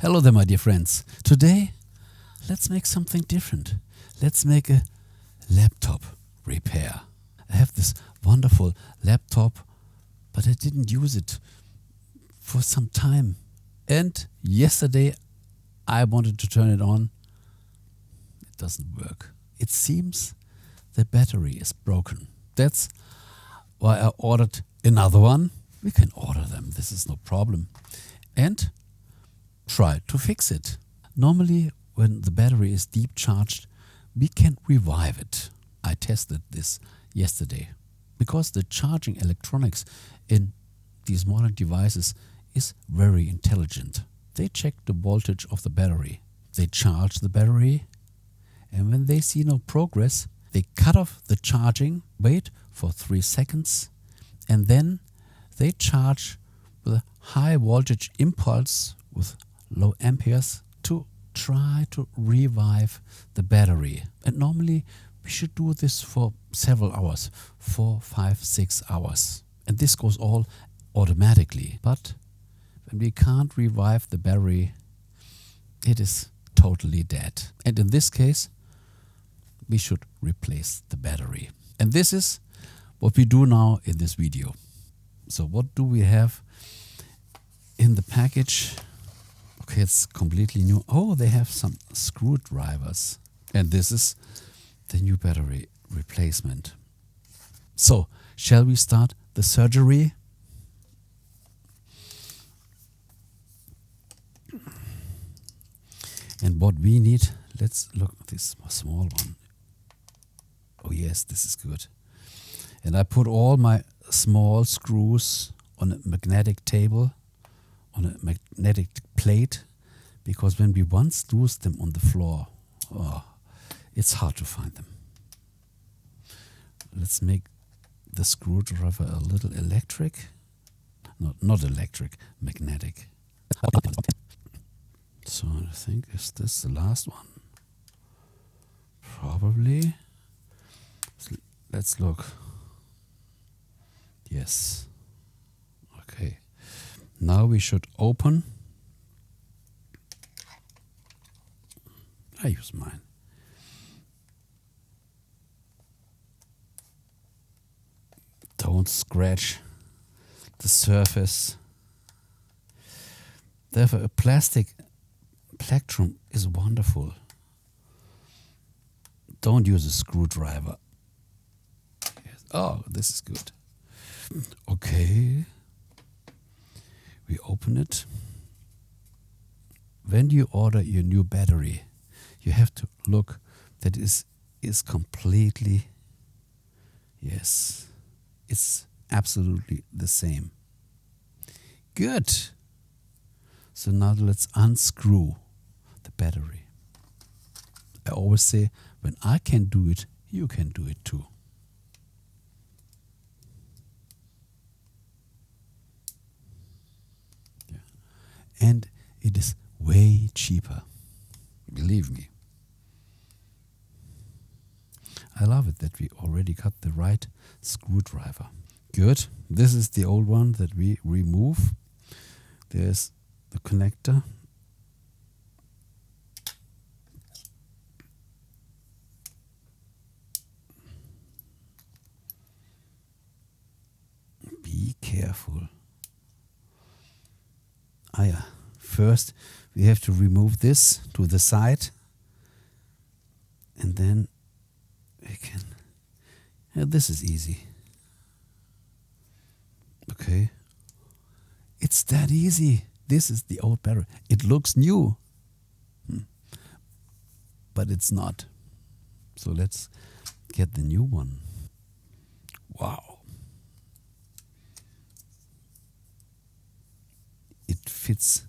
Hello there, my dear friends. Today, let's make something different. Let's make a laptop repair. I have this wonderful laptop, but I didn't use it for some time. And yesterday, I wanted to turn it on. It doesn't work. It seems the battery is broken. That's why I ordered another one. We can order them. This is no problem. And try to fix it. Normally, when the battery is deep charged, we can revive it. I tested this yesterday because the charging electronics in these modern devices is very intelligent. They check the voltage of the battery. They charge the battery, and when they see no progress, they cut off the charging, wait for 3 seconds, and then they charge with a high voltage impulse with low amperes to try to revive the battery. And normally we should do this for several hours, 4, 5, 6 hours. And this goes all automatically. But when we can't revive the battery, it is totally dead. And in this case, we should replace the battery. And this is what we do now in this video. So what do we have in the package? Okay, it's completely new. Oh, they have some screwdrivers. And this is the new battery replacement. So, shall we start the surgery? And what we need, let's look at this small one. Oh yes, this is good. And I put all my small screws on a magnetic table, on a magnetic plate, because when we once lose them on the floor, it's hard to find them. Let's make the screwdriver a little electric. No, not electric, magnetic. So I think, is this the last one? Probably. Let's look. Yes. Okay. Now we should open. I use mine. Don't scratch the surface. Therefore, a plastic plectrum is wonderful. Don't use a screwdriver. Yes. Oh, this is good. Okay. We open it. When you order your new battery, you have to look that it is completely, yes, it's absolutely the same. Good. So now let's unscrew the battery. I always say, when I can do it, you can do it too. Yeah. And it is way cheaper. Believe me. I love it that we already got the right screwdriver. Good. This is the old one that we remove. There's the connector. Be careful. Yeah. First, we have to remove this to the side. And then we can... Yeah, this is easy. Okay. It's that easy. This is the old battery. It looks new. But it's not. So let's get the new one. Wow. It fits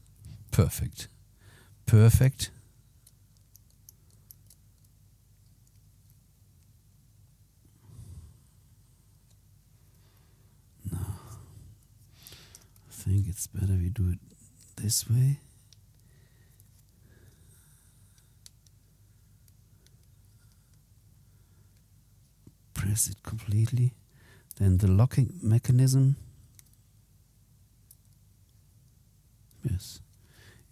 perfect. Perfect. No. I think it's better we do it this way. Press it completely. Then the locking mechanism. Yes.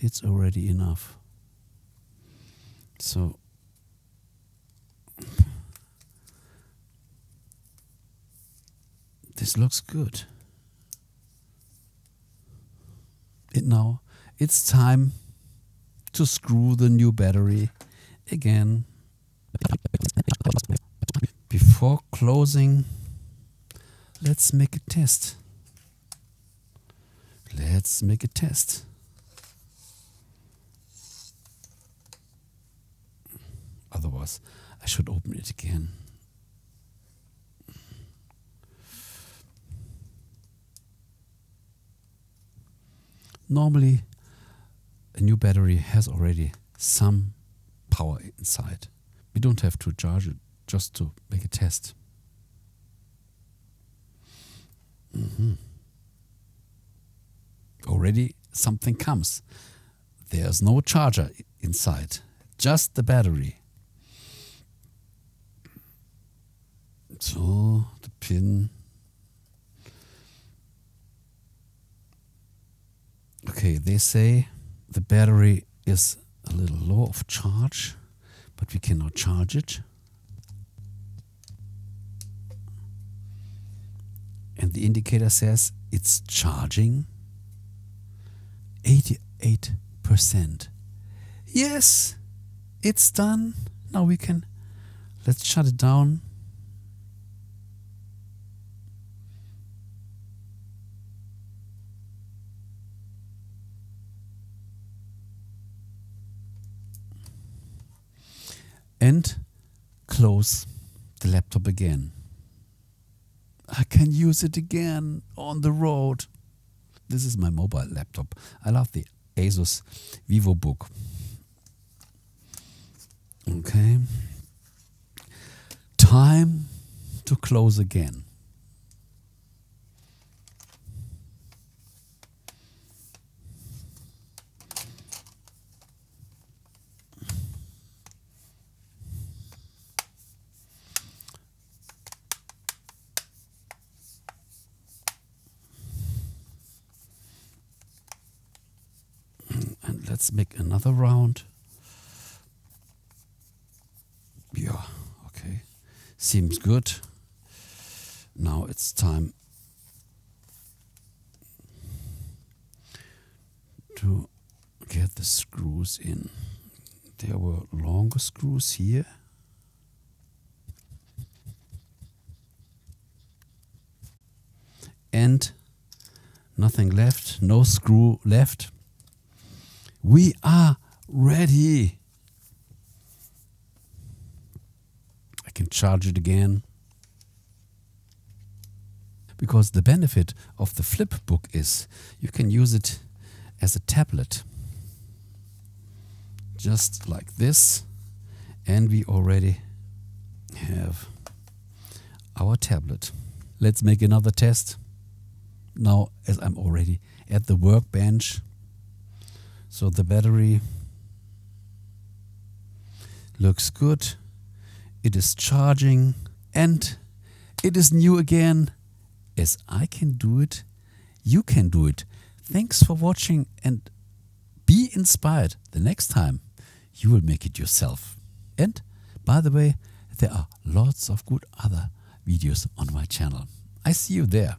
it's already enough. So this looks good. And now it's time to screw the new battery again. Before closing, let's make a test. Let's make a test. Otherwise, I should open it again. Normally, a new battery has already some power inside. We don't have to charge it just to make a test. Already something comes. There's no charger inside, just the battery. So the pin. Okay, they say the battery is a little low of charge, but we cannot charge it. And the indicator says it's charging 88%. Yes, it's done. Now let's shut it down. And close the laptop again. I can use it again on the road. This is my mobile laptop. I love the Asus VivoBook. Okay. Time to close again. And let's make another round. Yeah, okay. Seems good. Now it's time to get the screws in. There were longer screws here. And nothing left, no screw left. We are ready. I can charge it again. Because the benefit of the Flipbook is you can use it as a tablet. Just like this. And we already have our tablet. Let's make another test. Now, as I'm already at the workbench, so the battery looks good. It is charging and it is new again. As I can do it, you can do it. Thanks for watching and be inspired. The next time you will make it yourself. And by the way, there are lots of good other videos on my channel. I see you there.